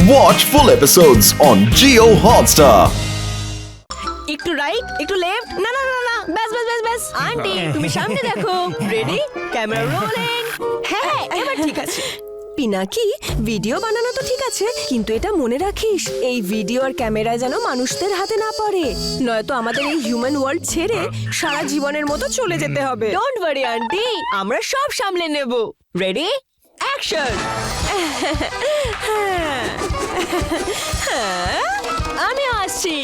Watch full episodes on Jio Hotstar. একটু right একটু left না না না না ব্যাস ব্যাস ব্যাস ব্যাস আন্টি তুমি সামনে দেখো রেডি ক্যামেরা রোলিং হ্যাঁ এবার ঠিক আছে পিনাকি ভিডিও বানানো তো ঠিক আছে কিন্তু এটা মনে রাখিস এই ভিডিও আর ক্যামেরায় যেন মানুষদের হাতে না পড়ে নয়তো আমাদের এই হিউম্যান ওয়ার্ল্ড ছেড়ে সারা জীবনের মতো চলে যেতে হবে ডোন্ট ওয়ারি আন্টি আমরা সব সামলে নেব রেডি অ্যাকশন আমি আসছি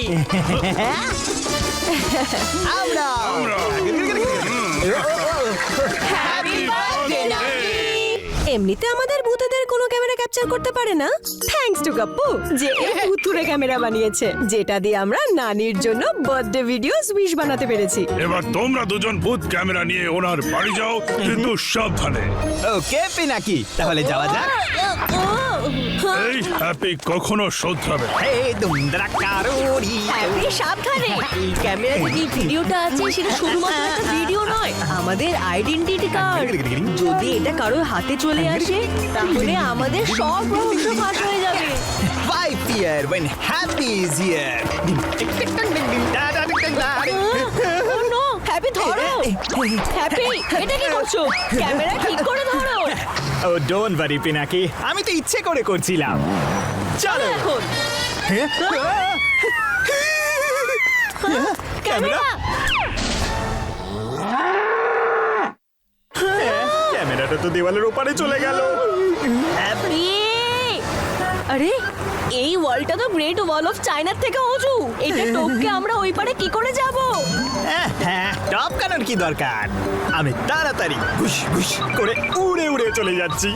এমনিতে আমাদের ভূতেদের কোনো ক্যামেরা ক্যাপচার করতে পারে না থ্যাঙ্কস টু গাপ্পু যে এই ভূতুরে ক্যামেরা বানিয়েছে যেটা দিয়ে আমরা নানির জন্য বার্থডে ভিডিওস উইশ বানাতে পেরেছি এবার তোমরা দুজন ভূত ক্যামেরা নিয়ে ওনার বাড়ি যাও কিন্তু সাবধানে। ওকে পিনাকি তাহলে যাওয়া যাক। এই হ্যাপি কখনো শোধরাবে না। এই দুমদারা কারুরি হ্যাপি সাবধানে এই ক্যামেরাতে যে ভিডিওটা আছে সেটা শুধুমাত্র একটা ভিডিও নয় আমাদের আইডেন্টিটি কার্ড যদি এটা কারোর হাতে চলে আসে তাহলে আমাদের সব রহস্য ফাঁস হয়ে যাবে 5 year when happy is here tick tick talk ding ding ডা ডা টিক টিক ডা ও নো হ্যাপি ধরো হ্যাপি এটা কি করছো ক্যামেরা ঠিক করে ধরো ও ডোন্ট ওয়ারি পিনাকি আমি তো ইচ্ছে করে করছিলাম চলো এখন ক্যামেরা ক্যামেরাটা তো দেওয়ালের ওপারে চলে গেল। হ্যাপি আরে এই ওয়ালটা তো গ্রেট ওয়াল অফ চায়নার থেকে উঁচু এটা টপকে আমরা ওই পারে কি করে যাব হ্যাঁ টপ কানোর কি দরকার আমি তাড়াতাড়ি ঘুষ ঘুষ করে উড়ে উড়ে চলে যাচ্ছি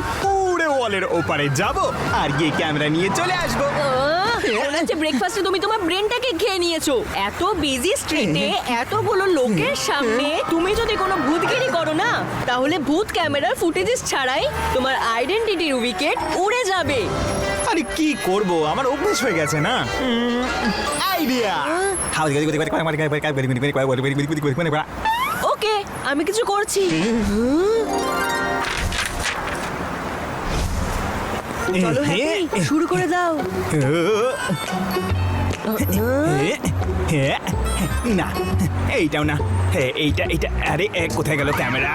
উড়ে ওয়ালের ওপারে যাব আর গিয়ে ক্যামেরা নিয়ে চলে আসবো। মনে হচ্ছে ব্রেকফাস্টে তুমি তোমার ব্রেনটাকে খেয়ে নিয়েছো এত বিজি স্ট্রিটে এতগুলো লোকের সামনে তুমি যদি কোনো ভূতগিরি করো না তাহলে ভূত ক্যামেরার ফুটেজেস ছাড়াই তোমার আইডেন্টিটির উইকেট উড়ে যাবে আরে কি করব আমার অভ্যাস হয়ে গেছে না আইডিয়া ওকে আমি কিছু করছি চলো হ্যাপি শুরু করে দাও না এইটাও না এইটা এইটা আরে কোথায় গেল ক্যামেরা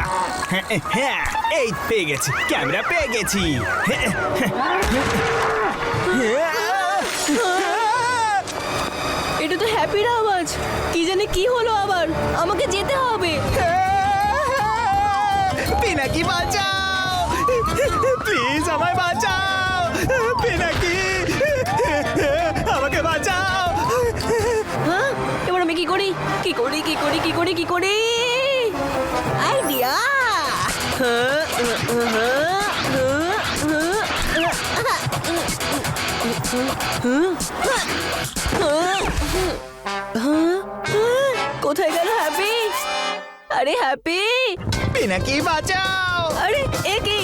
হ্যাঁ এই পেয়ে গেছি ক্যামেরা পেয়ে গেছি এটা তো হ্যাপির আওয়াজ কি জানে কি হলো আবার আমাকে যেতে হবে পিনাকি বাঁচাও প্লিজ আমায় বাঁচাও পিনাকি আমাকে বাঁচাও হ্যাঁ এবার আমি কি করি কি করি কি করি কি করি কি করি আইডিয়া কোথায় গেল হ্যাপি আরে হ্যাপি পিনাকি বাঁচাও আরে এ কি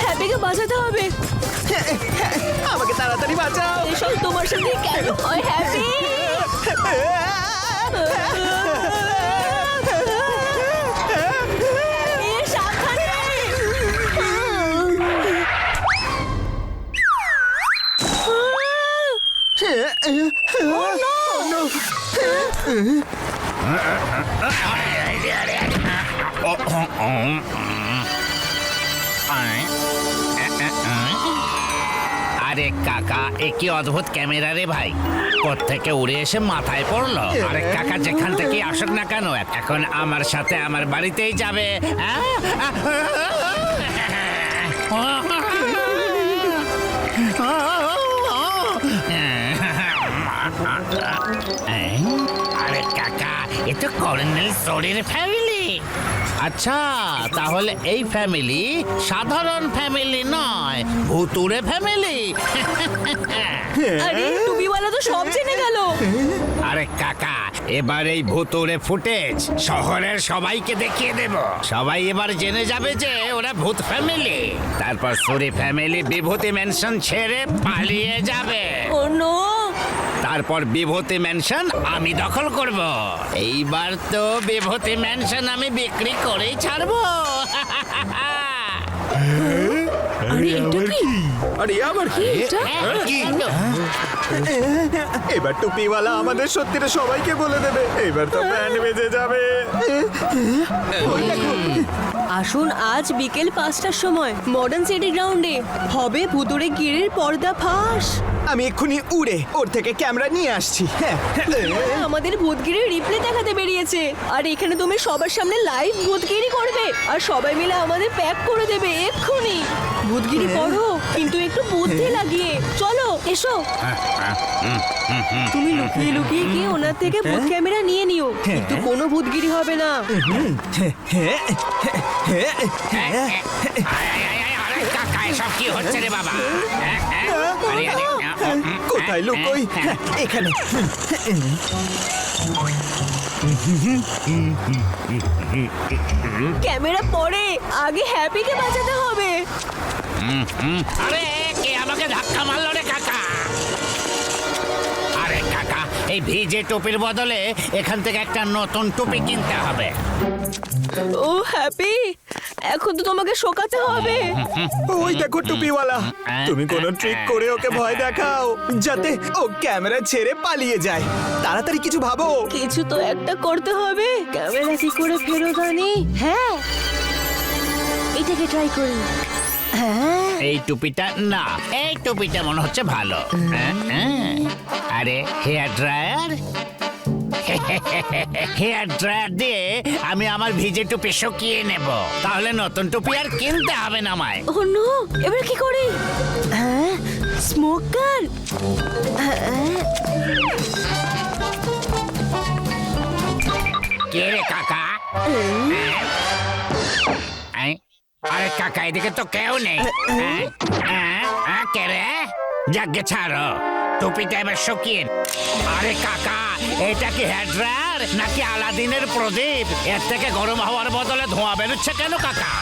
হ্যাপিকে বাঁচাতে হবে আমাকে তাড়াতাড়ি বাঁচাও এসব তোমার সাথে কেন হয় হ্যাপি সাবধানে আরে কাকা এ কি অদ্ভুত ক্যামেরা রে ভাই কোত্থেকে উড়ে এসে মাথায় পড়লো আরে কাকা যেখান থেকে আসুক না কেন এখন আমার সাথে আমার বাড়িতেই যাবে আরে কাকা এ তো কর্নেল সোরির ফ্যামিলি আচ্ছা তাহলে এই ফ্যামিলি সাধারণ ফ্যামিলি নয় ভুতুড়ে ফ্যামিলি আরে টুপিওয়ালা তো সব জেনে গেল আরে কাকা এবার এই ভুতুড়ে ফুটেজ শহরের সবাইকে দেখিয়ে দেব সবাই এবার জেনে যাবে যে ওরা ভূত ফ্যামিলি তারপর সুরি ফ্যামিলি বিভূতি ম্যানশন ছেড়ে পালিয়ে যাবে ও নো তারপর বিভূতি ম্যানশন আমি দখল করব এইবার তো বিভূতি ম্যানশন আমি বিক্রি করেই ছাড়বো আরে এটা কি আরে আবার কি এবার টুপিওয়ালা আমাদের সত্যিটা সবাইকে বলে দেবে। এবার তো ব্যান্ড বেজে যাবে। আসুন আজ বিকেল 5টার সময় মডার্ন সিটি গ্রাউন্ডে হবে ভুতুড়ে গিরির পর্দা ফাঁস। আমি এক্ষুনি উড়ে ওর থেকে ক্যামেরা নিয়ে আসছি। হ্যাঁ। আমাদের ভূতগিরির রিপ্লে দেখাতে বেরিয়েছে আর এখানে তুমি সবার সামনে লাইভ ভূতগিরি করবে আর সবাই মিলে আমাদের প্যাক করে দেবে এক্ষুনি। ভূতগিরি পড়ো কিন্তু একটু বুদ্ধি লাগিয়ে। চলো এসো। তুমি লুকিয়ে লুকিয়ে গিয়ে ওনার থেকে ভূত ক্যামেরা নিয়ে নিও, কিন্তু কোনো ভূতগিরি হবে না। আরে কাকা এসব কি হচ্ছে রে বাবা? আরে আরে কোথায় লুকোই? এখানে। ক্যামেরা পড়ে, আগে হ্যাপিকে বাঁচাতে হবে। আরে কে আমাকে ধাক্কা মারলো রে কাকা? আরে কাকা, এই ভিজে টুপির বদলে এখান থেকে একটা নতুন টুপি কিনতে হবে। ও হ্যাপি, এখন তো তোমাকে শোকাতে হবে। ওই দেখো টুপিওয়ালা, তুমি কোনো ট্রিক করে ওকে ভয় দেখাও যাতে ও ক্যামেরা ছেড়ে পালিয়ে যায়। তাড়াতাড়ি কিছু ভাবো। কিছু তো একটা করতে হবে। ক্যামেরা কি করে ফেরত আনি? হ্যাঁ, এটাকে ট্রাই করি। হ্যাঁ, এই টুপিটা না, এই টুপিটা মনে হচ্ছে ভালো। আরে হেয়ার ড্রায়ার, হেয়ার ড্রায়ার দিয়ে আমি আমার ভিজে টুপি শুকিয়ে নেব, তাহলে নতুন টুপি আর কিনতে হবে না আমায়। ও নো, এবার কি করি? হ্যাঁ, স্মোক গান। কে রে কাকা? আরে কাকা, এদিকে তো কেউ নেই। কে রে? যাকে ছাড়ো, টুপিটা এবার শুকিয়ে। আরে কাকা, এটা কি হেয়ার ড্রায়ার নাকি আলাদিনের প্রদীপ? এর থেকে গরম হওয়ার বদলে ধোঁয়া বেরোচ্ছে কেন কাকা?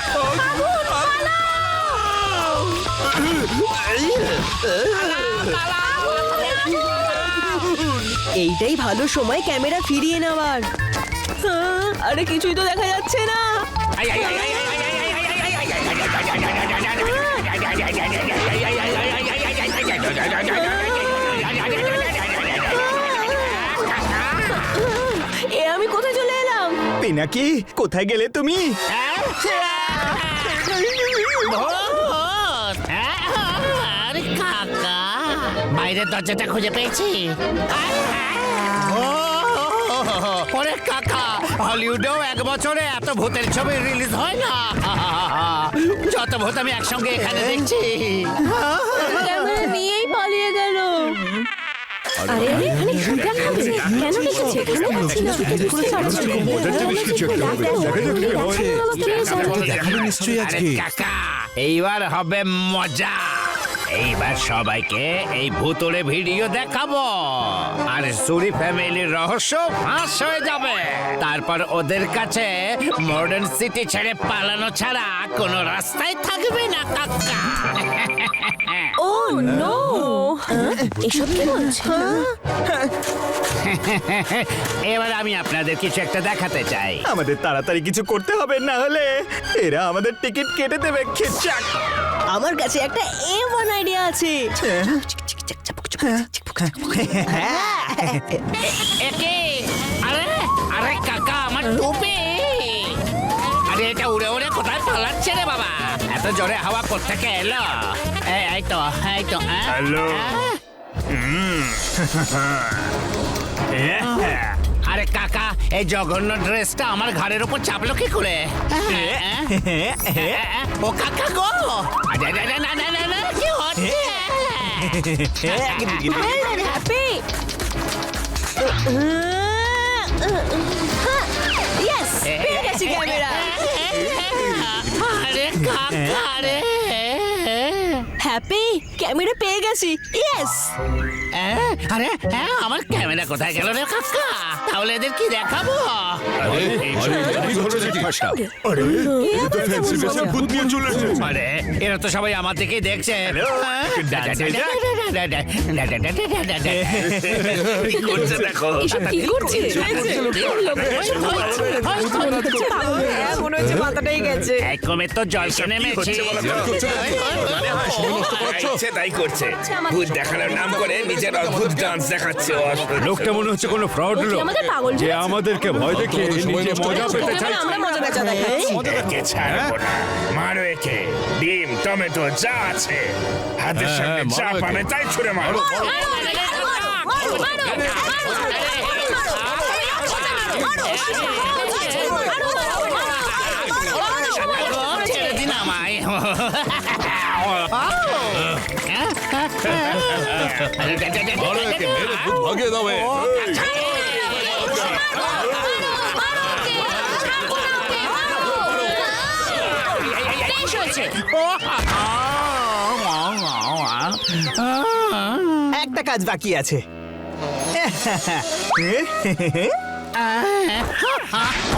এইটাই ভালো সময় ক্যামেরা ফিরিয়ে নেওয়ার। আরে কিছুই তো দেখা যাচ্ছে না। এ আমি কোথায় চলে এলাম? পিনাকি, কোথায় গেলে তুমি? আরে কাকা, বাইরের দরজাটা খুঁজে পেয়েছি। ওরে কাকা, হলিউডেও 1 বছরে এত ভূতের ছবি রিলিজ হয় না। যত ভূত আমি একসঙ্গে এখানে দেখছি। ক্যামেরা নিয়েই পালিয়ে গেল। আরে আরে, এখানে কি দেখাবে? কেন দেখেছে? এখানে আছে না। বুঝতে পারছি না। মজার জিনিস কিছু একটা হবে। দেখা যাক কি হয়। দেখাবে নিশ্চয়ই আরে আজকে। কাকা, এইবার হবে মজা। এইবার সবাইকে এই ভূতুড়ে ভিডিও দেখাবো আর সুরি ফ্যামিলির রহস্য ফাঁস হয়ে যাবে। তারপর ওদের কাছে মডার্ন সিটি ছেড়ে পালানো ছাড়া কোনো রাস্তাই থাকবে না কাকা। ও নো, এসব কি বলছো? এবার আমি আপনাদের কিছু একটা দেখাতে চাই। আমাদের তাড়াতাড়ি কিছু করতে হবে, না হলে এরা আমাদের টিকিট কেটে দেবে। খেচাক। আমার কাছে একটা A1 আইডিয়া আছে। একে আরে আরে কাকা, আমার টুপি। আরে এটা উড়ে উড়ে কোথায় পালাচ্ছে রে বাবা? এত জোরে হাওয়া কোত্থেকে এলো? এই তো, এই তো। হ্যালো। আরে কাকা, এই জঘন্য ড্রেসটা আমার ঘাড়ের উপর চাপলো কি করে? ও কাকা গো, আরে আরে না না না না, কি হচ্ছে? হ্যাপি, ইয়েস, পেয়ে গেছি ক্যামেরা। আরে কাকা রে, হ্যাপি, ক্যামেরা পেয়ে গেছি। ইয়েস। আরে আমার ক্যামেরা কোথায় গেল রে কাকা? তাহলে এদের কি দেখাবো? ভূত নিয়ে চলে এসেছে। আরে এরা তো সবাই আমার দিকেই দেখছে। কি করছে দেখো। কি করছে মনে হচ্ছে মাথাটাই গেছে। এক কমে তো জল কিনে নেমেছি। ইচ্ছে তাই করছে। ভূত দেখানোর নাম করে নিজের অদ্ভুত ডান্স দেখাচ্ছে। লোকটা মনে হচ্ছে কোনো ফ্রড লোক আমাদের পাগল যে আমাদেরকে ভয় দেখিয়ে নিজে মজা পেতে চাই। আমরা মজা দেখাচ্ছি। একে ছাড়বো না। মারো একে। ডিম টমেটো যা আছে হাতের সামনে যা পাবে তাই ছুঁড়ে মারো। ছেড়ে দিন আমায়। ভাগে দাও। একটা কাজ বাকি আছে।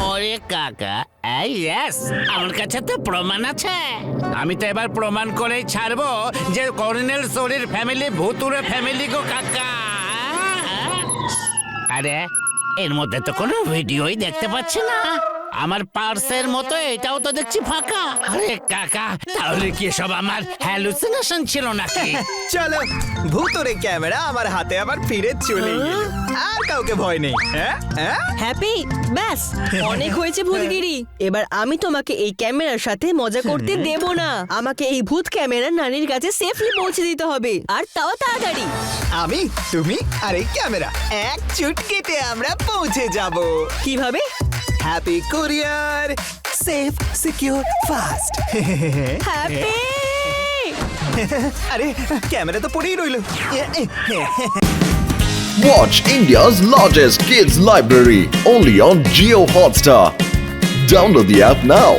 ওরে কাকা, ইয়েস, আমার কাছে তো প্রমাণ আছে। আমি তো এবার প্রমাণ করেই ছাড়বো যে কর্নেল সোরির ফ্যামিলি ভুতুরে ফ্যামিলি গো কাকা। আরে এর মধ্যে তো কোনো ভিডিওই দেখতে পাচ্ছি না। আমার পার্সের মতো এটাও তো দেখছি ফাঁকা। আরে কাকা, তাহলে কি সব আমার হ্যালুসিনেশন ছিল নাকি? চলো, ভূতরে ক্যামেরা আমার হাতে আবার ফিরে চলে এলো। আর কাউকে ভয় নেই। হ্যাপি, ব্যাস অনেক হয়েছে ভূতগিরি। এবার আমি তোমাকে এই ক্যামেরার সাথে মজা করতে দেব না। আমাকে এই ভূত ক্যামেরা নানির কাছে সেফলি পৌঁছে দিতে হবে, আর তাও তাড়াতাড়ি। আমি, তুমি আর এই ক্যামেরা এক চুটকিতে আমরা পৌঁছে যাব। কিভাবে? Happy courier, safe, secure, fast. Happy, আরে ক্যামেরা তো পড়েই রইলো। Watch India's largest kids library only on Geo Hotstar. Download the app now.